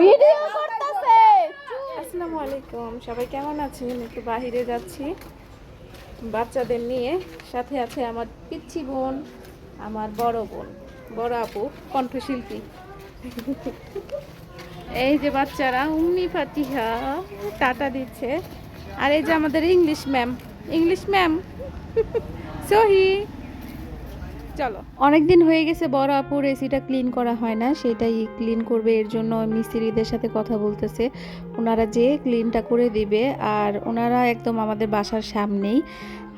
Video করতেছে। আসসালামু আলাইকুম, সবাই কেমন আছেন? একটু বাহিরে যাচ্ছি বাচ্চাদের নিয়ে। সাথে আছে আমার পিচ্ছি বোন, আমার বড় বোন, বড় আপু কণ্ঠশিল্পী। এই যে বাচ্চারা উম্মি ফাতিহা টাটা দিচ্ছে। আর এই যে আমাদের ইংলিশ ম্যাম সহি। চলো, অনেকদিন হয়ে গেছে বড় আপুর এসিটা ক্লিন করা হয় না, সেটাই ক্লিন করবে। এর জন্য মিস্ত্রিদের সাথে কথা বলতেছে, ওনারা যে ক্লিনটা করে দিবে। আর ওনারা একদম আমাদের বাসার সামনেই।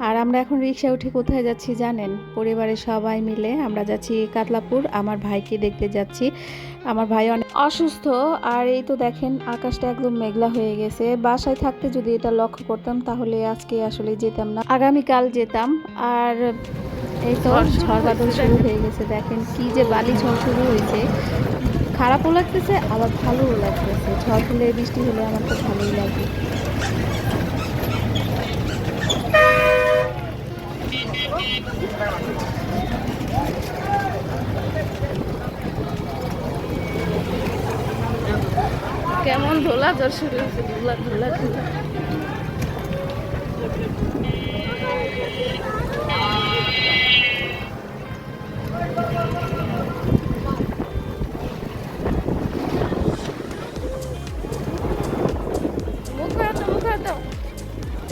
আর আমরা এখন রিক্সা উঠে কোথায় যাচ্ছি জানেন? পরিবারের সবাই মিলে আমরা যাচ্ছি কাতলাপুর। আমার ভাইকে দেখতে যাচ্ছি। আমার ভাই অনেক অসুস্থ। আর এই তো দেখেন আকাশটা একদম মেঘলা হয়ে গেছে। বাসায় থাকতে যদি এটা লক্ষ্য করতাম তাহলে আজকে আসলে যেতাম না, আগামীকাল যেতাম। আর এই তো ঝড় বাদল শুরু হয়ে গেছে। দেখেন কি যে বালি ঝড় শুরু হয়েছে। খারাপও লাগতেছে আবার ভালোও লাগতেছে। ঝড় হলে বৃষ্টি হলে আমার তো ভালোই লাগে। কেমন ধোলা ঝড় শুরু হয়েছে, ধুলা ধুলা ধুলা।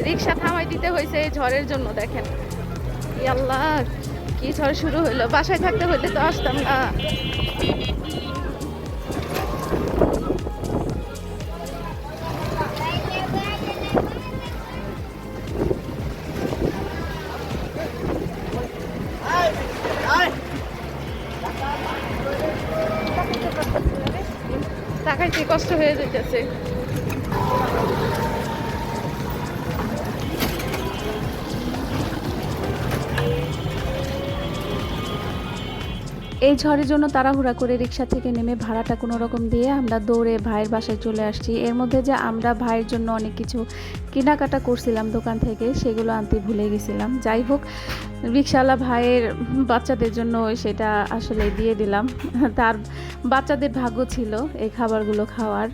রিক্সা থামাই দিতে হয়েছে এই ঝড়ের জন্য। দেখেন আল্লাহ কি ঝড় শুরু হইলো। বাসায় থাকতে হইলে তো আসতাম না। তাকাইতে কষ্ট হয়ে যাইতেছে। এই ঝড়ের জন্য তাড়াহুড়া করে রিক্সা থেকে নেমে ভাড়াটা কোনো রকম দিয়ে আমরা দৌড়ে ভাইয়ের বাসায় চলে আসছি। এর মধ্যে যে আমরা ভাইয়ের জন্য অনেক কিছু কেনাকাটা করছিলাম দোকান থেকে, সেগুলো আনতে ভুলে গেছিলাম। যাই হোক, রিক্সাওয়ালা ভাইয়ের বাচ্চাদের জন্য সেটা আসলে দিয়ে দিলাম। তার বাচ্চাদের ভাগ্য ছিল এই খাবারগুলো খাওয়ার।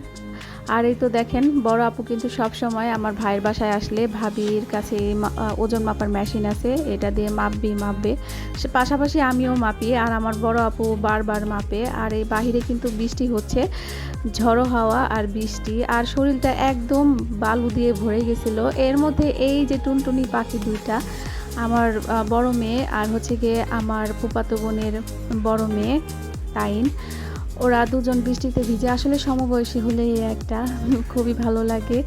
আর এই তো দেখেন বড় আপু কিন্তু সব সময় আমার ভাইয়ের বাসায় আসলে ভাবির কাছে ওজন মাপার মেশিন আছে, এটা দিয়ে মাপবে। সে পাশাপাশি আমিও মাপি, আর আমার বড় আপু বারবার মাপে। আর এই বাহিরে কিন্তু বৃষ্টি হচ্ছে, ঝড়ো হাওয়া আর বৃষ্টি, আর শরীরটা একদম বালু দিয়ে ভরে গেছিল। এর মধ্যে এই যে টুনটুনি পাখি দুইটা, আমার বড় মেয়ে আর হচ্ছে গিয়ে আমার ফুফাতো বোনের বড় মেয়ে তাইন, ওরা দুজন বৃষ্টিতে ভিজে। আসলে সমবয়সী হলেই একটা খুবই ভালো লাগে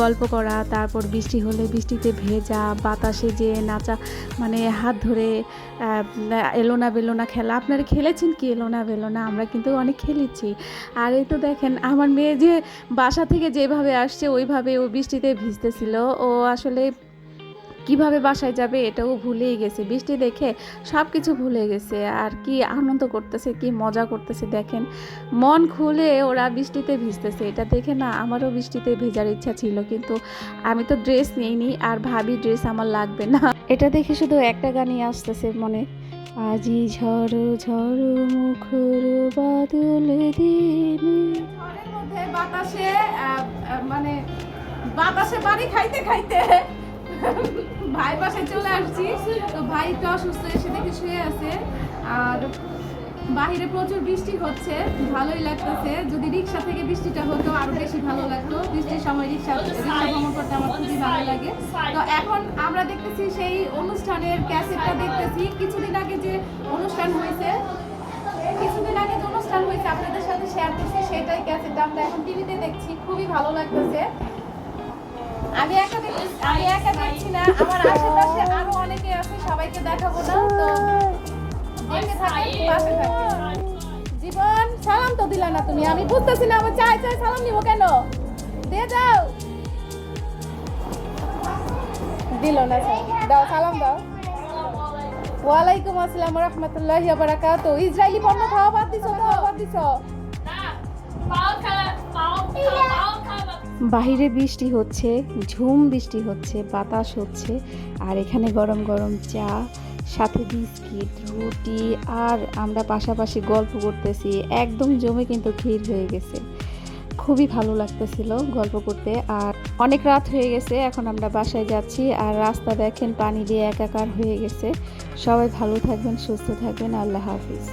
গল্প করা। তারপর বৃষ্টি হলে বৃষ্টিতে ভেজা, বাতাসে যে নাচা, মানে হাত ধরে এলোনা বেলোনা খেলা। আপনারা খেলেছেন কি এলোনা বেলোনা? আমরা কিন্তু অনেক খেলেছি। আর এই তো দেখেন আমার মেয়ে যে বাসা থেকে যেভাবে আসছে ওইভাবে ও বৃষ্টিতে ভিজতেছিল। ও আসলে কিভাবে বাসায় যাবে এটাও ভুলেই গেছে, বৃষ্টি দেখে সব কিছু ভুলে গেছে। আর কি আনন্দ করতেছে, কি মজা করতেছে দেখেন, মন খুলে ওরা বৃষ্টিতে ভিজতেছে। এটা দেখে না আমারও বৃষ্টিতে ভেজার ইচ্ছা ছিল, কিন্তু আমি তো ড্রেস নিইনি, আর ভাবি ড্রেস আমার লাগবে না। এটা দেখে শুধু একটা গানই আসতেছে মনে, আজি ঝড়ো ঝড়ো মুখর বাদল দিনে। ঝড়ের মধ্যে বাতাসে মানে বাতাসে বাড়ি খাইতে খাইতে ভাই বাসায় চলে আসছি। তো ভাই তো অসুস্থ, এসে দেখে শুয়ে আছে। আর বাহিরে প্রচুর বৃষ্টি হচ্ছে, ভালোই লাগতেছে। যদি রিক্সা থেকে বৃষ্টিটা হতো আরো বেশি ভালো লাগতো। বৃষ্টির সময় রিক্সা ভ্রমণ করতে আমার খুবই ভালো লাগে। তো এখন আমরা দেখতেছি সেই অনুষ্ঠানের ক্যাসেটটা দেখতেছি। কিছুদিন আগে যে অনুষ্ঠান হয়েছে আপনাদের সাথে শেয়ার করছি, সেটাই ক্যাসেটটা আমরা এখন টিভিতে দেখছি। খুবই ভালো লাগতেছে। আমি একা দেখছি না, আমার আশেপাশে আরো অনেকে আছে, সবাইকে দেখাবো না। তো দেখে থাকেন, পাশে থাকেন। জীবন সালাম তো দিলা না তুমি, আমি বুঝতেছি না আমার চাই সালাম নিব কেন? দিয়ে যাও। দিল না, দাও সালাম দাও। ওয়ালাইকুম আসসালাম ওয়া রাহমাতুল্লাহি ওয়া বারাকাতুহু। ইসরায়েলি পণ্য খাওয়া বাদ দিছো? বাহিরে বৃষ্টি হচ্ছে, ঝুম বৃষ্টি হচ্ছে, বাতাস হচ্ছে, আর এখানে গরম গরম চা, সাথে বিস্কিট, রুটি, আর আমরা পাশাপাশি গল্প করতেছি। একদম জমে কিন্তু ক্ষীর হয়ে গেছে। খুবই ভালো লাগতেছিল গল্প করতে। আর অনেক রাত হয়ে গেছে, এখন আমরা বাসায় যাচ্ছি। আর রাস্তা দেখেন পানি দিয়ে একাকার হয়ে গেছে। সবাই ভালো থাকবেন, সুস্থ থাকবেন। আল্লাহ হাফিজ।